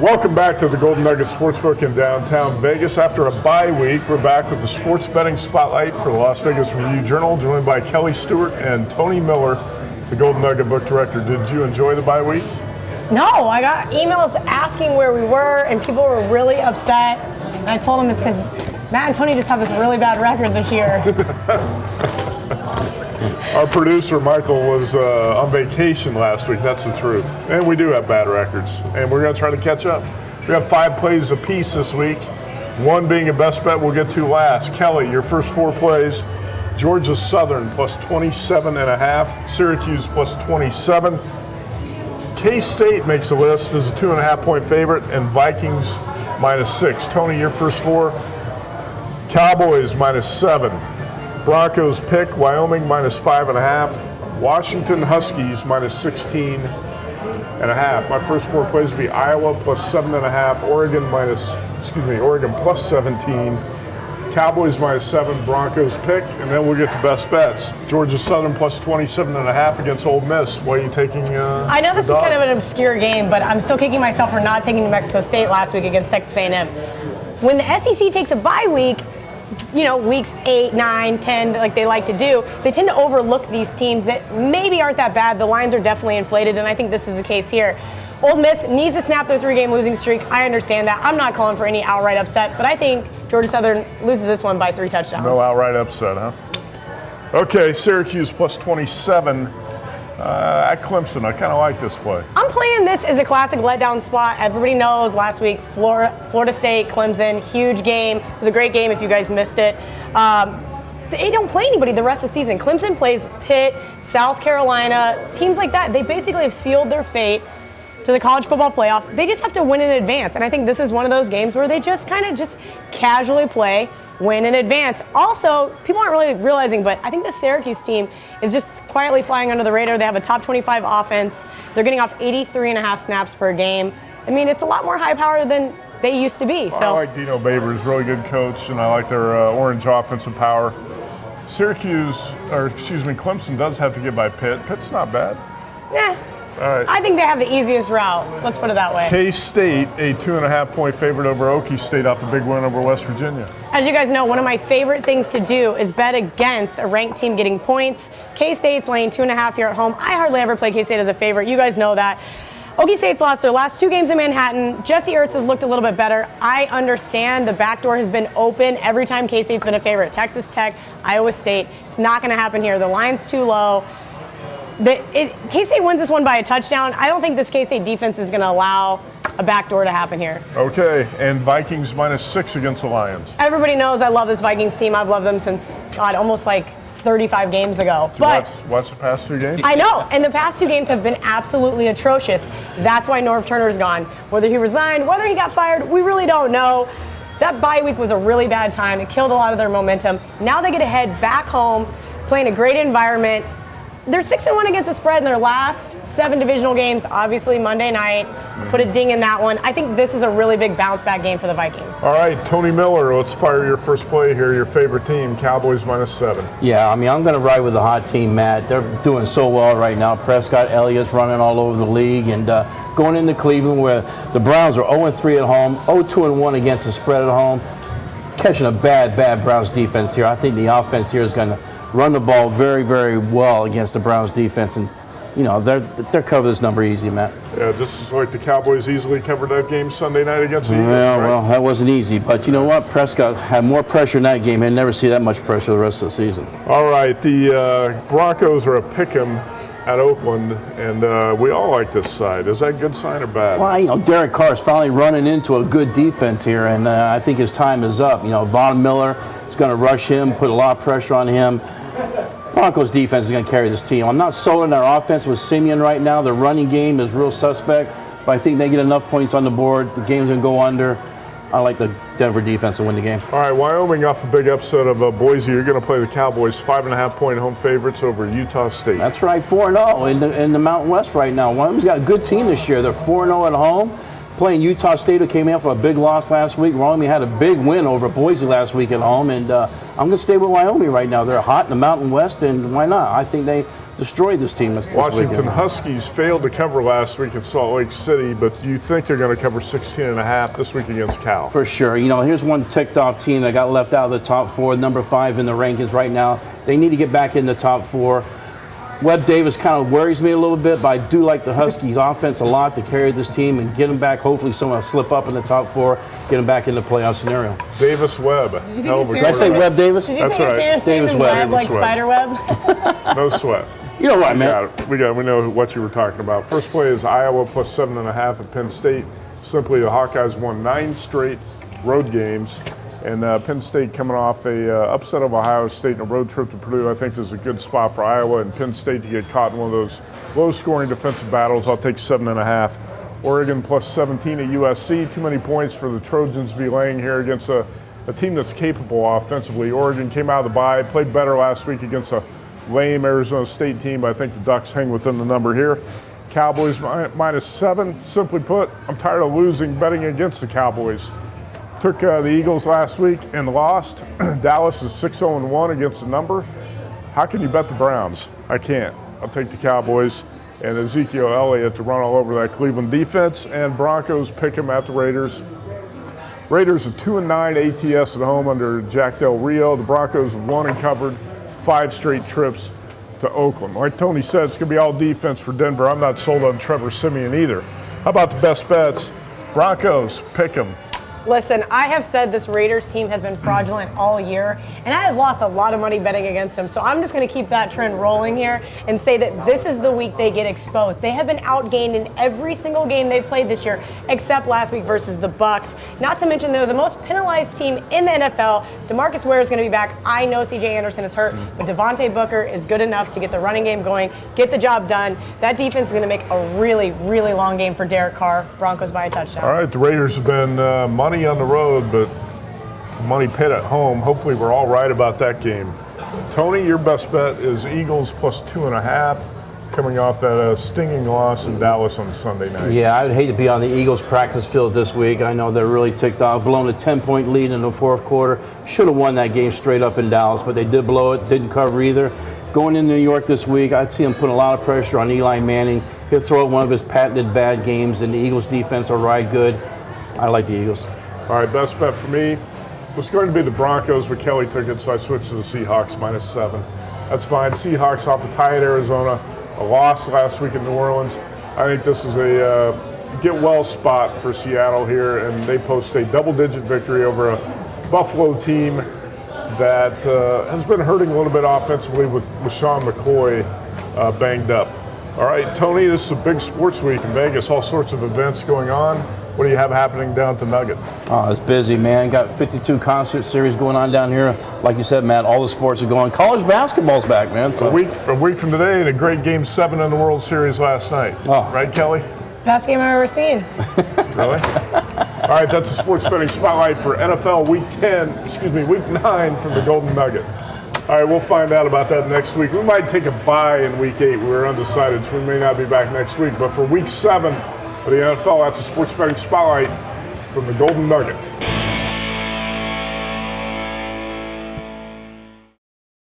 Welcome back to the Golden Nugget Sportsbook in downtown Vegas. After a bye week, we're back with the sports betting spotlight for the Las Vegas Review-Journal, joined by Kelly Stewart and Tony Miller, the Golden Nugget book director. Did you enjoy the bye week? No, I got emails asking where we were, and people were really upset. And I told them it's because Matt and Tony just have this really bad record this year. Our producer, Michael, was on vacation last week. That's the truth. And we do have bad records, and we're going to try to catch up. We have 5 plays apiece this week, one being a best bet we'll get to last. Kelly, your first 4 plays: Georgia Southern plus 27.5, Syracuse plus 27. K-State makes the list as a 2.5-point favorite, and Vikings -6. Tony, your first 4: Cowboys -7, Broncos pick, Wyoming -5.5, Washington Huskies -16.5. My first 4 plays would be Iowa plus 7.5, Oregon plus 17, Cowboys -7, Broncos pick, and then we'll get to best bets. Georgia Southern plus 27.5 against Ole Miss. Why are you taking? I know this is kind of an obscure game, but I'm still kicking myself for not taking New Mexico State last week against Texas A&M. When the SEC takes a bye week, you know, weeks 8, 9, 10, like they like to do, they tend to overlook these teams that maybe aren't that bad. The lines are definitely inflated, and I think this is the case here. Ole Miss needs to snap their 3-game losing streak. I understand that. I'm not calling for any outright upset, but I think Georgia Southern loses this one by 3 touchdowns. No outright upset, huh? Okay, Syracuse plus 27 at Clemson. I kind of like this play. I'm playing this as a classic letdown spot. Everybody knows last week, Florida State, Clemson, huge game. It was a great game if you guys missed it. They don't play anybody the rest of the season. Clemson plays Pitt, South Carolina, teams like that. They basically have sealed their fate to the college football playoff. They just have to win in advance. And I think this is one of those games where they just kind of just casually play, win in advance. Also, people aren't really realizing, but I think the Syracuse team is just quietly flying under the radar. They have a top 25 offense. They're getting off 83.5 snaps per game. I mean, it's a lot more high power than they used to be. So I like Dino Babers, really good coach, and I like their orange offensive power. Clemson does have to get by Pitt. Pitt's not bad. Nah. All right. I think they have the easiest route. Let's put it that way. K-State, a 2.5-point favorite over Okie State off a big win over West Virginia. As you guys know, one of my favorite things to do is bet against a ranked team getting points. K-State's laying 2.5 here at home. I hardly ever play K-State as a favorite. You guys know that. Okie State's lost their last 2 games in Manhattan. Jesse Ertz has looked a little bit better. I understand the back door has been open every time K-State's been a favorite. Texas Tech, Iowa State. It's not going to happen here. The line's too low. K-State wins this one by a touchdown. I don't think this K-State defense is going to allow a backdoor to happen here. Okay, and Vikings -6 against the Lions. Everybody knows I love this Vikings team. I've loved them since, God, almost like 35 games ago. Did you watch the past 2 games? I know, and the past 2 games have been absolutely atrocious. That's why Norv Turner's gone. Whether he resigned, whether he got fired, we really don't know. That bye week was a really bad time. It killed a lot of their momentum. Now they get to head back home, playing a great environment. They're 6-1 against the spread in their last 7 divisional games. Obviously, Monday night, put a ding in that one. I think this is a really big bounce-back game for the Vikings. All right, Tony Miller, let's fire your first play here. Your favorite team, Cowboys -7. Yeah, I mean, I'm going to ride with the hot team, Matt. They're doing so well right now. Prescott, Elliott's running all over the league, and going into Cleveland, where the Browns are 0-3 at home, 0-2-1 against the spread at home, catching a bad Browns defense here. I think the offense here is going to run the ball very, very well against the Browns defense, and you know they're cover this number easy, Matt. Yeah, just like the Cowboys easily covered that game Sunday night against the Eagles. Yeah, right? well, that wasn't easy, but you know what? Prescott had more pressure in that game. He'll never see that much pressure the rest of the season. All right, the Broncos are a pick'em at Oakland, and we all like this side. Is that a good sign or bad? Well, you know, Derek Carr is finally running into a good defense here, and I think his time is up. You know, Von Miller is going to rush him, put a lot of pressure on him. Broncos defense is going to carry this team. I'm not sold on their offense with Simeon right now. Their running game is real suspect, but I think they get enough points on the board. The game's going to go under. I like the Denver defense to win the game. All right, Wyoming off a big upset of Boise. You're going to play the Cowboys, 5.5-point home favorites over Utah State. That's right, 4-0 in the Mountain West right now. Wyoming's got a good team this year. They're 4-0 at home. Playing Utah State, who came in for a big loss last week. Wyoming had a big win over Boise last week at home, and I'm going to stay with Wyoming right now. They're hot in the Mountain West, and why not? I think destroy this team this Washington weekend. Huskies failed to cover last week in Salt Lake City, but do you think they're going to cover 16.5 this week against Cal? For sure. You know, here's one ticked off team that got left out of the top 4, number 5 in the rankings right now. They need to get back in the top 4. Webb Davis kind of worries me a little bit, but I do like the Huskies offense a lot to carry this team and get them back. Hopefully someone will slip up in the top 4, get them back in the playoff scenario. Davis Webb. Did I say Webb Davis? Did you That's think right. his favorite Davis name Webb. was Webb, like Davis Webb. spider web? No sweat. You know what, man. We know what you were talking about. First play is Iowa plus 7.5 at Penn State. Simply, the Hawkeyes won 9 straight road games. And Penn State coming off a upset of Ohio State and a road trip to Purdue, I think this is a good spot for Iowa and Penn State to get caught in one of those low-scoring defensive battles. I'll take 7.5. Oregon plus 17 at USC. Too many points for the Trojans to be laying here against a team that's capable offensively. Oregon came out of the bye, played better last week against a lame Arizona State team, but I think the Ducks hang within the number here. Cowboys minus 7. Simply put, I'm tired of losing betting against the Cowboys. Took the Eagles last week and lost. Dallas is 6-0-1 against the number. How can you bet the Browns? I can't. I'll take the Cowboys and Ezekiel Elliott to run all over that Cleveland defense. And Broncos pick him at the Raiders. Raiders are 2-9 ATS at home under Jack Del Rio. The Broncos have won and covered 5 straight trips to Oakland. Like Tony said, it's going to be all defense for Denver. I'm not sold on Trevor Siemian either. How about the best bets? Broncos, pick them. Listen, I have said this Raiders team has been fraudulent all year, and I have lost a lot of money betting against them. So I'm just going to keep that trend rolling here and say that this is the week they get exposed. They have been outgained in every single game they've played this year, except last week versus the Bucs. Not to mention they're the most penalized team in the NFL. DeMarcus Ware is going to be back. I know C.J. Anderson is hurt, but Devontae Booker is good enough to get the running game going, get the job done. That defense is going to make a really, really long game for Derek Carr. Broncos by a touchdown. All right, the Raiders have been money on the road, but money pit at home. Hopefully we're all right about that game. Tony, your best bet is Eagles plus 2.5, coming off that stinging loss in Dallas on Sunday night. Yeah, I'd hate to be on the Eagles practice field this week. I know they're really ticked off, blown a 10-point lead in the fourth quarter. Should have won that game straight up in Dallas, but they did blow it, didn't cover either. Going into New York this week, I'd see him put a lot of pressure on Eli Manning. He'll throw out one of his patented bad games, and the Eagles defense will ride good. I like the Eagles. All right, best bet for me was going to be the Broncos, but Kelly took it, so I switched to the Seahawks minus 7. That's fine. Seahawks off a tie at Arizona, a loss last week in New Orleans. I think this is a get-well spot for Seattle here, and they post a double-digit victory over a Buffalo team that has been hurting a little bit offensively with Sean McCoy banged up. All right, Tony, this is a big sports week in Vegas, all sorts of events going on. What do you have happening down to Nugget? Oh, it's busy, man. Got 52 concert series going on down here. Like you said, Matt, all the sports are going. College basketball's back, man. So. A week from today, and a great Game 7 in the World Series last night. Oh. Right, Kelly? Best game I've ever seen. Really? All right, that's a sports betting spotlight for NFL Week 9 from the Golden Nugget. All right, we'll find out about that next week. We might take a bye in Week 8. We're undecided, so we may not be back next week. But for Week 7 of the NFL, that's a sports betting spotlight from the Golden Nugget.